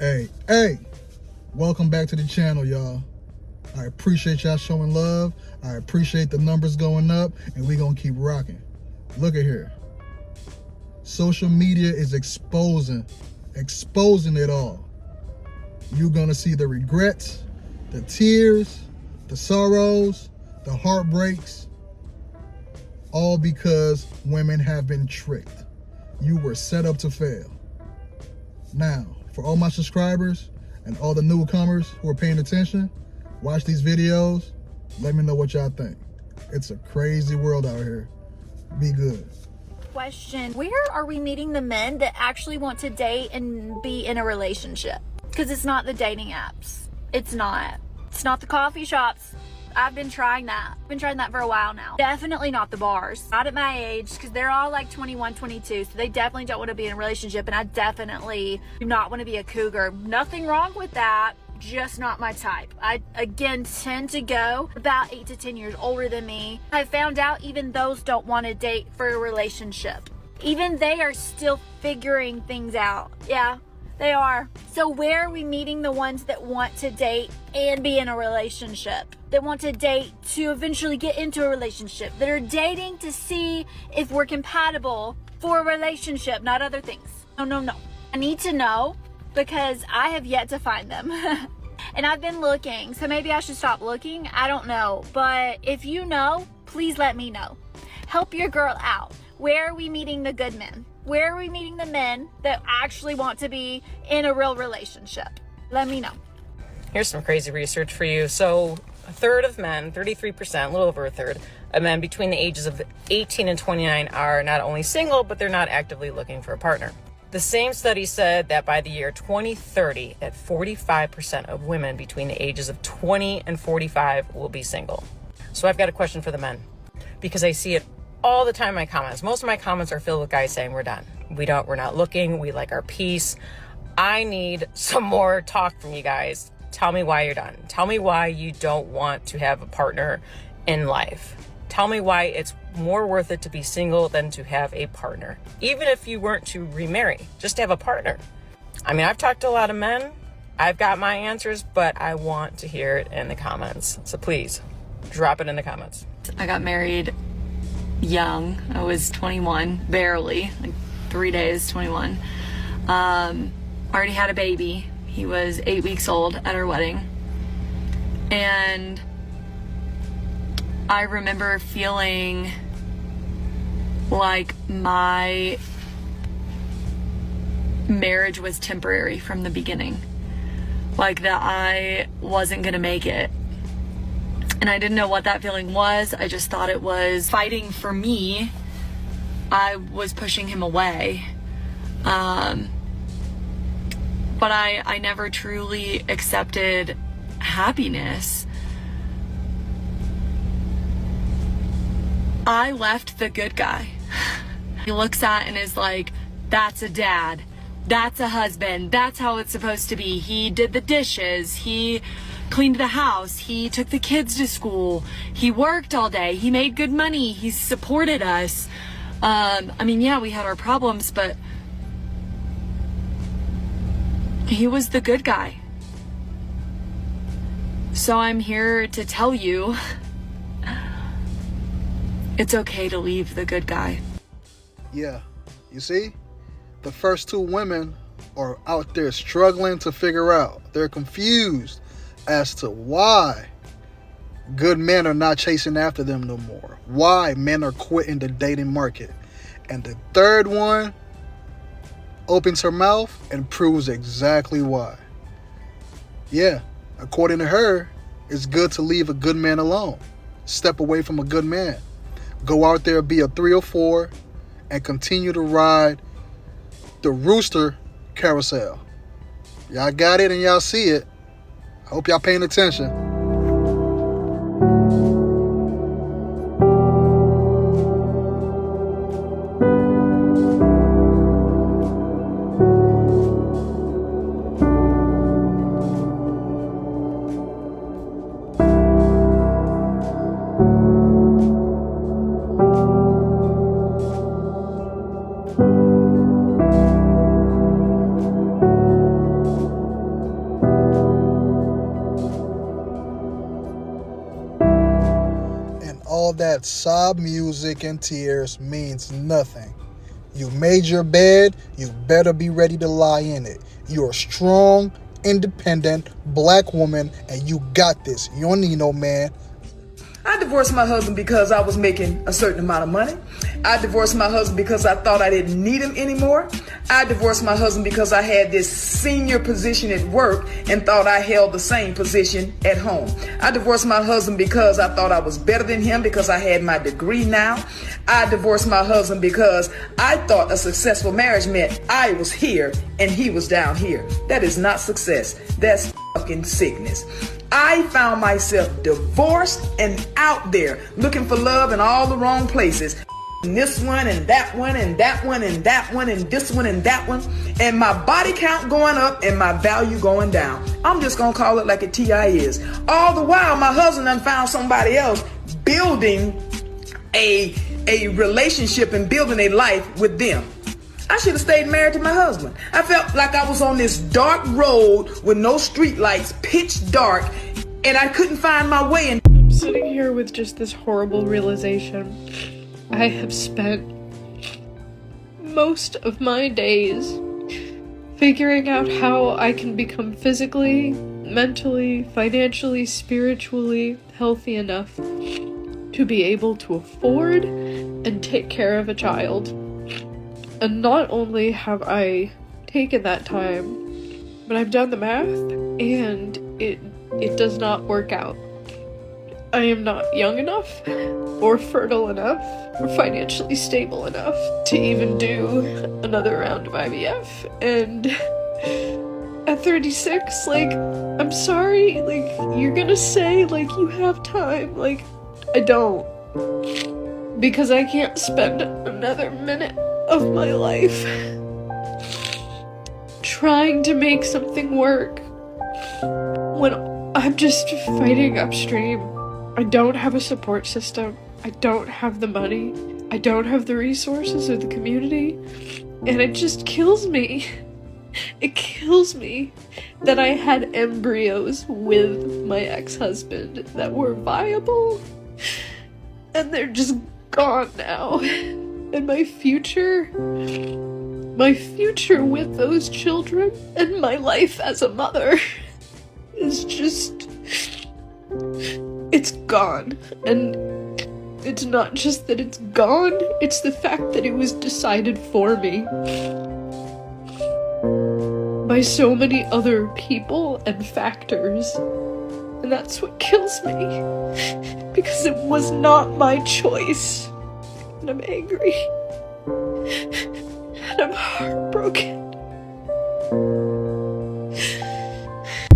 Hey, welcome back to the channel, y'all. I appreciate y'all showing love. I appreciate the numbers going up, and we gonna keep rocking. Look at here. Social media is exposing it all. You're gonna see the regrets, the tears, the sorrows, the heartbreaks, all because women have been tricked. You were set up to fail. Now, for all my subscribers and all the newcomers who are paying attention, watch these videos. Let me know what y'all think. It's a crazy world out here. Be good. Question, where are we meeting the men that actually want to date and be in a relationship? Because it's not the dating apps. It's not the coffee shops. I've been trying that. I've been trying that for a while now. Definitely not the bars. Not at my age, because they're all like 21, 22, so they definitely don't want to be in a relationship, and I definitely do not want to be a cougar. Nothing wrong with that, just not my type. I, again, tend to go about 8 to 10 years older than me. I found out even those don't want to date for a relationship. Even they are still figuring things out. Yeah, they are. So where are we meeting the ones that want to date and be in a relationship? That want to date to eventually get into a relationship? That are dating to see if we're compatible for a relationship, not other things. No. I need to know, because I have yet to find them. And I've been looking, so maybe I should stop looking. I don't know. But if you know, please let me know. Help your girl out. Where are we meeting the good men? Where are we meeting the men that actually want to be in a real relationship? Let me know. Here's some crazy research for you. So a third of men, 33%, a little over a third of men between the ages of 18 and 29 are not only single, but they're not actively looking for a partner. The same study said that by the year 2030, that 45% of women between the ages of 20 and 45 will be single. So I've got a question for the men, because I see it all the time in my comments. Most of my comments are filled with guys saying we're done. We're not looking. We like our peace. I need some more talk from you guys. Tell me why you're done. Tell me why you don't want to have a partner in life. Tell me why it's more worth it to be single than to have a partner. Even if you weren't to remarry, just to have a partner. I mean, I've talked to a lot of men. I've got my answers, but I want to hear it in the comments. So please, drop it in the comments. I got married young. I was 21, barely, like 3 days, 21. Already had a baby. He was 8 weeks old at our wedding. And I remember feeling like my marriage was temporary from the beginning. Like that I wasn't gonna make it. And I didn't know what that feeling was. I just thought it was fighting for me. I was pushing him away. But I never truly accepted happiness. I left the good guy. He looks at and is like, that's a dad. That's a husband. That's how it's supposed to be. He did the dishes. He cleaned the house. He took the kids to school. He worked all day. He made good money. He supported us. I mean, yeah, we had our problems, but he was the good guy. So I'm here to tell you, it's okay to leave the good guy. Yeah, you see? The first two women are out there struggling to figure out. They're confused as to why good men are not chasing after them no more. Why men are quitting the dating market. And the third one opens her mouth and proves exactly why. Yeah, according to her, it's good to leave a good man alone. Step away from a good man. Go out there, be a 304, and continue to ride the rooster carousel. Y'all got it and y'all see it. I hope y'all paying attention. all that sob music and tears means nothing. You made your bed, you better be ready to lie in it. You're a strong, independent black woman, and you got this. You don't need no man. I divorced my husband because I was making a certain amount of money. I divorced my husband because I thought I didn't need him anymore. I divorced my husband because I had this senior position at work and thought I held the same position at home. I divorced my husband because I thought I was better than him because I had my degree now. I divorced my husband because I thought a successful marriage meant I was here and he was down here. That is not success. That's fucking sickness. I found myself divorced and out there looking for love in all the wrong places. This one and that one and that one and that one and this one and that one. And my body count going up and my value going down. I'm just going to call it like a TI is. All the while, my husband done found somebody else building a relationship and building a life with them. I should have stayed married to my husband. I felt like I was on this dark road with no street lights, pitch dark, and I couldn't find my way. And I'm sitting here with just this horrible realization. I have spent most of my days figuring out how I can become physically, mentally, financially, spiritually healthy enough to be able to afford and take care of a child. And not only have I taken that time, but I've done the math, and it does not work out. I am not young enough, or fertile enough, or financially stable enough to even do another round of IVF. And at 36, like, I'm sorry, like, you're gonna say, like, you have time. Like, I don't. Because I can't spend another minute of my life trying to make something work when I'm just fighting upstream. I don't have a support system. I don't have the money. I don't have the resources or the community. And it just kills me. It kills me that I had embryos with my ex-husband that were viable and they're just gone now. And my future with those children and my life as a mother is just, it's gone. And it's not just that it's gone, it's the fact that it was decided for me by so many other people and factors. And that's what kills me, because it was not my choice. And I'm angry. And I'm heartbroken.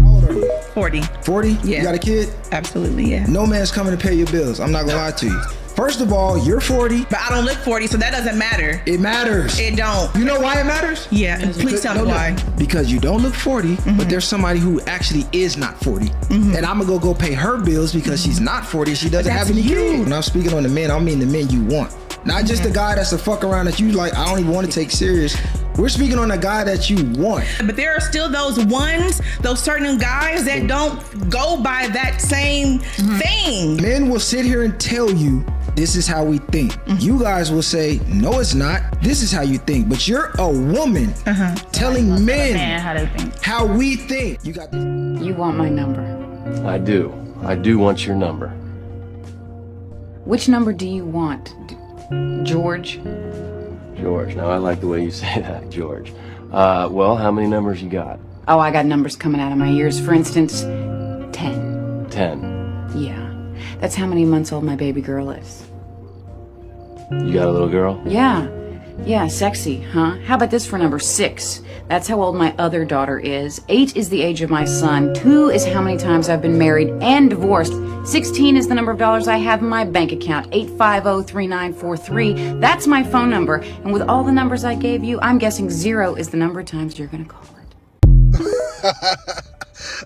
How old are you? 40. 40? Yeah. You got a kid? Absolutely, yeah. No man's coming to pay your bills. I'm not gonna lie to you. First of all, you're 40. But I don't look 40, so that doesn't matter. It matters. It don't. You know why it matters? Yeah, please tell me why. Because you don't look 40, but there's somebody who actually is not 40. And I'm gonna go pay her bills because she's not 40. She doesn't have any kids. When I'm speaking on the men, I mean the men you want. Not just the guy that's a fuck around that you like, I don't even want to take serious. We're speaking on the guy that you want. But there are still those ones, those certain guys that don't go by that same thing. Men will sit here and tell you, this is how we think. You guys will say, no, it's not. This is how you think. But you're a woman telling men how they think. how we think. You got this. You want my number. I do. I do want your number. Which number do you want? George? George. Now, I like the way you say that, George. Well, how many numbers you got? Oh, I got numbers coming out of my ears. For instance, 10. 10. Yeah. That's how many months old my baby girl is. You got a little girl? Yeah. Yeah, sexy, huh? How about this for number 6? That's how old my other daughter is. 8 is the age of my son. 2 is how many times I've been married and divorced. 16 is the number of dollars I have in my bank account. 850-3943. That's my phone number. And with all the numbers I gave you, I'm guessing 0 is the number of times you're gonna call it.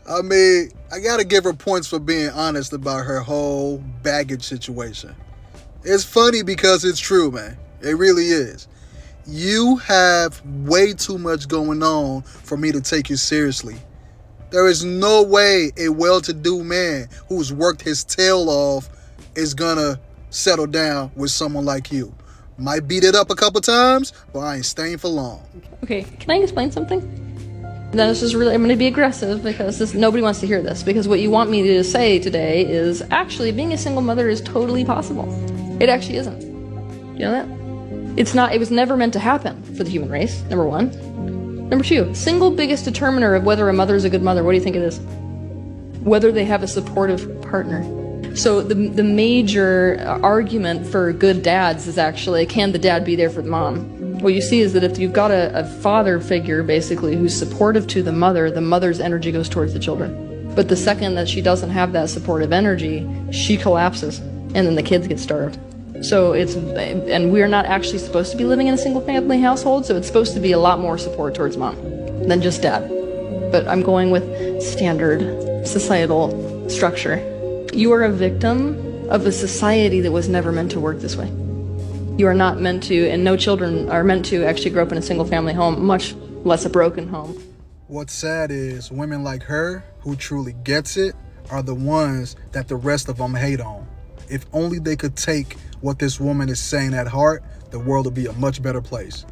I mean, I gotta give her points for being honest about her whole baggage situation. It's funny because it's true, man. It really is. You have way too much going on for me to take you seriously. There is no way a well-to-do man who's worked his tail off is gonna settle down with someone like you. Might beat it up a couple times, but I ain't staying for long. Okay, can I explain something? Now this is really, I'm gonna be aggressive because nobody wants to hear this, because what you want me to say today is actually being a single mother is totally possible. It actually isn't. You know that? It's not, it was never meant to happen for the human race, number one. Number two, single biggest determiner of whether a mother is a good mother, what do you think it is? Whether they have a supportive partner. So the major argument for good dads is actually, can the dad be there for the mom? What you see is that if you've got a father figure, basically, who's supportive to the mother's energy goes towards the children. But the second that she doesn't have that supportive energy, she collapses, and then the kids get starved. So and we're not actually supposed to be living in a single family household, so it's supposed to be a lot more support towards mom than just dad. But I'm going with standard societal structure. You are a victim of a society that was never meant to work this way. You are not meant to, and no children are meant to actually grow up in a single family home, much less a broken home. What's sad is women like her, who truly gets it, are the ones that the rest of them hate on. If only they could take what this woman is saying at heart, the world would be a much better place.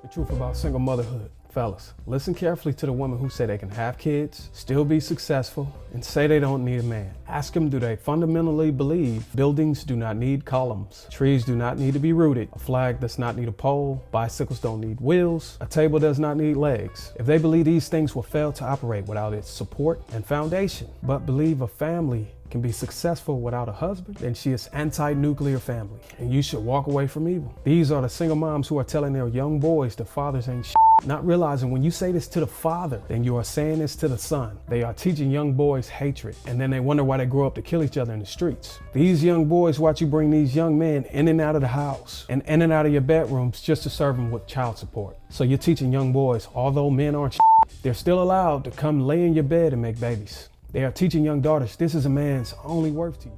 The truth about single motherhood. Fellas, listen carefully to the women who say they can have kids, still be successful, and say they don't need a man. Ask them, do they fundamentally believe buildings do not need columns, trees do not need to be rooted, a flag does not need a pole, bicycles don't need wheels, a table does not need legs. If they believe these things will fail to operate without its support and foundation, but believe a family can be successful without a husband, then she is anti-nuclear family, and you should walk away from evil. These are the single moms who are telling their young boys the fathers ain't shit. Not realizing when you say this to the father, then you are saying this to the son. They are teaching young boys hatred, and then they wonder why they grow up to kill each other in the streets. These young boys watch you bring these young men in and out of the house, and in and out of your bedrooms just to serve them with child support. So you're teaching young boys, although men aren't shit, they're still allowed to come lay in your bed and make babies. They are teaching young daughters, this is a man's only worth to you.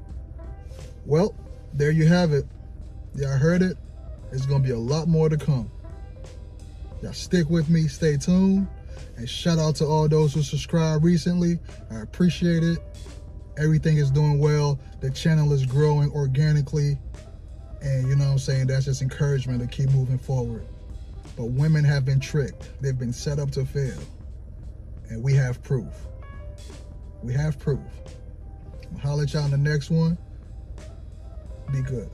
Well, there you have it. Y'all heard it. There's gonna be a lot more to come. Y'all stick with me, stay tuned, and shout out to all those who subscribed recently. I appreciate it. Everything is doing well. The channel is growing organically, and you know what I'm saying, that's just encouragement to keep moving forward. But women have been tricked. They've been set up to fail, and we have proof. We have proof. I'll holler at y'all in the next one. Be good.